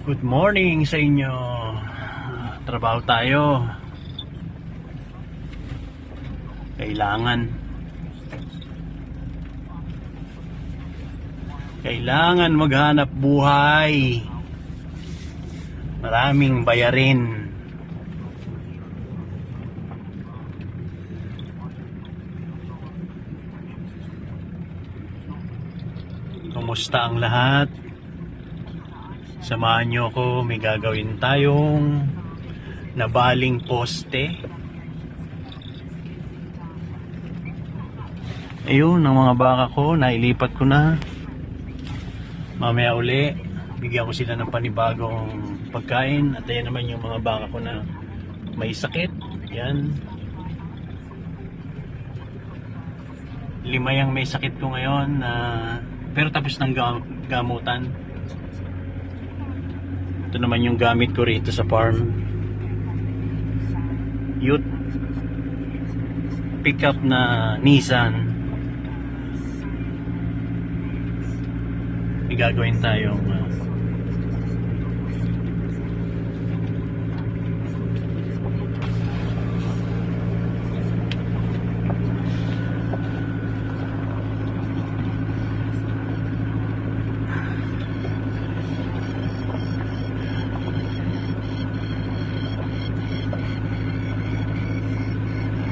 Good morning sa inyo. Trabaho tayo. Kailangan maghanap buhay. Maraming bayarin. Kumusta ang lahat? Samahan nyo ako, may gagawin tayong nabaling poste. Ayun, ang mga baka ko, nailipat ko na. Mamaya uli, bigyan ko sila ng panibagong pagkain. At ayan naman yung mga baka ko na may sakit. Yan. 5 yung may sakit ko ngayon. Pero tapos ng gamutan. Ito naman yung gamit ko rito sa farm. Youth pickup na Nissan. May gagawin tayong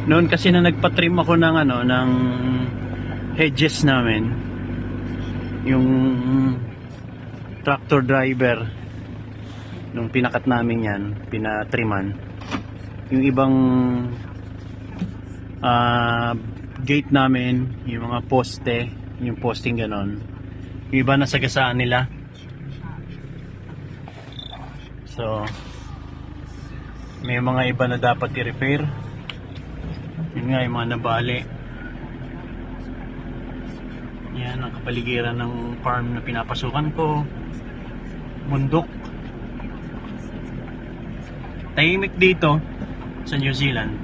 noon kasi na nagpa-trim ako ng ng hedges namin, yung tractor driver nung pinakat namin yan, pinatriman yung ibang gate namin, yung mga poste, yung posting ganon, yung iba nasagasaan nila. So may mga iba na dapat i-repair. Yun nga, yung mga nabali. Yan ang kapaligiran ng farm na pinapasukan ko. Bundok. Tahimik dito sa New Zealand.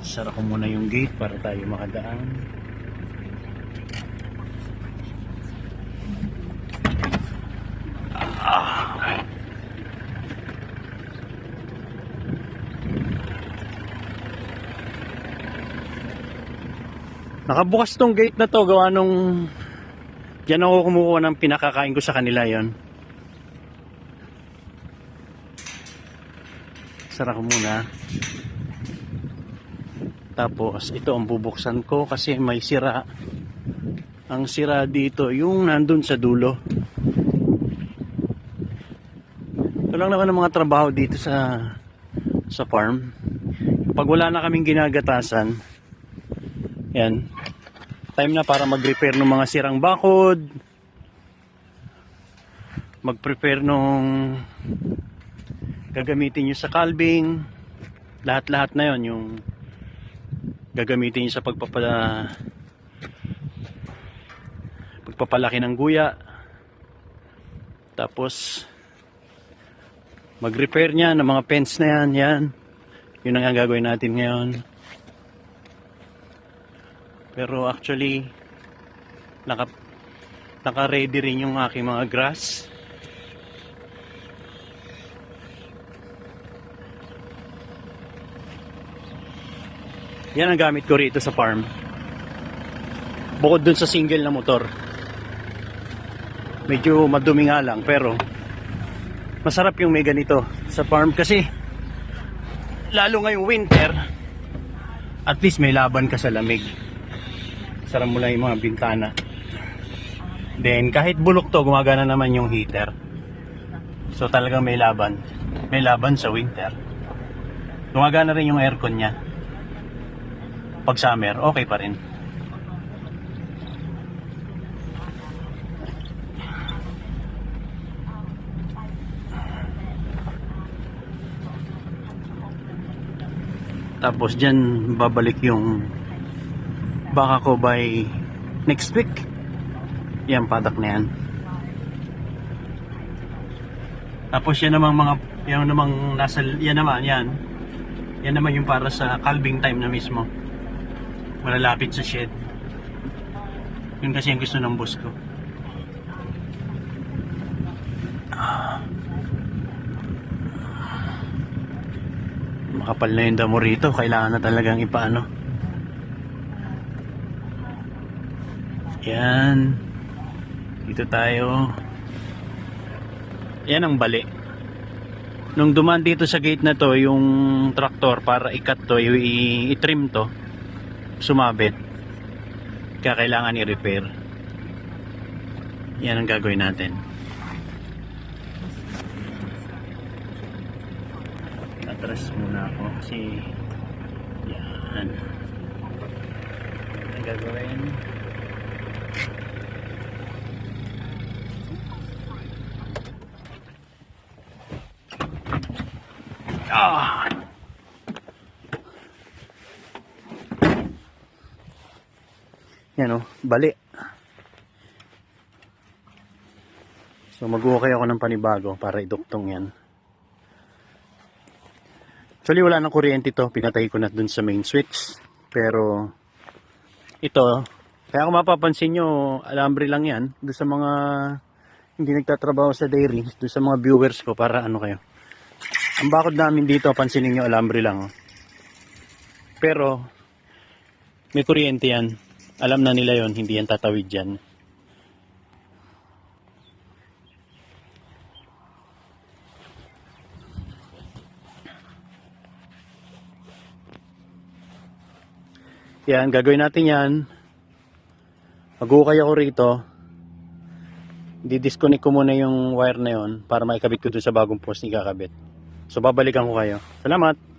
Sara ko muna yung gate para tayo makadaan. Nakabukas tong gate na to, gawa nung diyan ako kumukuha ng pinakakain ko sa kanila. Yon. Sara ko muna. Tapos ito ang bubuksan ko kasi may sira. Ang sira dito yung nandun sa dulo. Ito lang naman ang mga trabaho dito sa farm. Pag wala na kaming ginagatasan, yan, time na para mag-repair ng mga sirang bakod, mag-prepare nung gagamitin nyo sa calving, lahat-lahat na yon yung gagamitin nyo sa pagpapalaki ng guya. Tapos mag-repair nya ng mga fence na yan, yun ang gagawin natin ngayon. Pero actually naka-ready rin yung aking mga grass. Yan ang gamit ko rito sa farm. Bukod dun sa single na motor. Medyo madumi nga lang, pero masarap yung may ganito sa farm kasi lalo ngayong winter, at least may laban ka sa lamig. Sara mo lang yung mga bintana. Then kahit bulok to, gumagana naman yung heater. So talagang may laban. May laban sa winter. Gumagana rin yung aircon nya. Pag summer, okay pa rin. Tapos dyan babalik yung baka ko by next week. Yan, padak na yan. Tapos yan namang mga, yan namang nasa, yan naman, yan. Yan naman yung para sa calving time na mismo. Malalapit sa shed. Yun kasi ang gusto ng boss ko. Makapal na yung damo rito. Kailangan na talagang ipaano. Yan. Dito tayo. Yan ang bali. Nung dumaan dito sa gate na to, yung traktor para i-cut to, i-trim to, sumabit. Kaya kailangan i-repair. Yan ang gagawin natin. Atras muna ako kasi yan. Ang gagawin. Yan o, bali. So mag-okay ako ng panibago para iduktong yan. Actually wala nang kuryente to, pinatay ko na dun sa main switch. Pero ito, kaya kung mapapansin nyo, alambre lang yan. Doon sa mga hindi nagtatrabaho sa dairy, doon sa mga viewers ko para ano kayo. Ang bakod namin dito, pansinin nyo, alambre lang. Pero may kuryente yan. Alam na nila yon, hindi yan tatawid dyan. Yan, gagawin natin yan. Mag-ukay ako rito. Di-disconnect ko muna yung wire na yon para maikabit ko doon sa bagong post ni kakabit. So babalikan ko kayo. Salamat!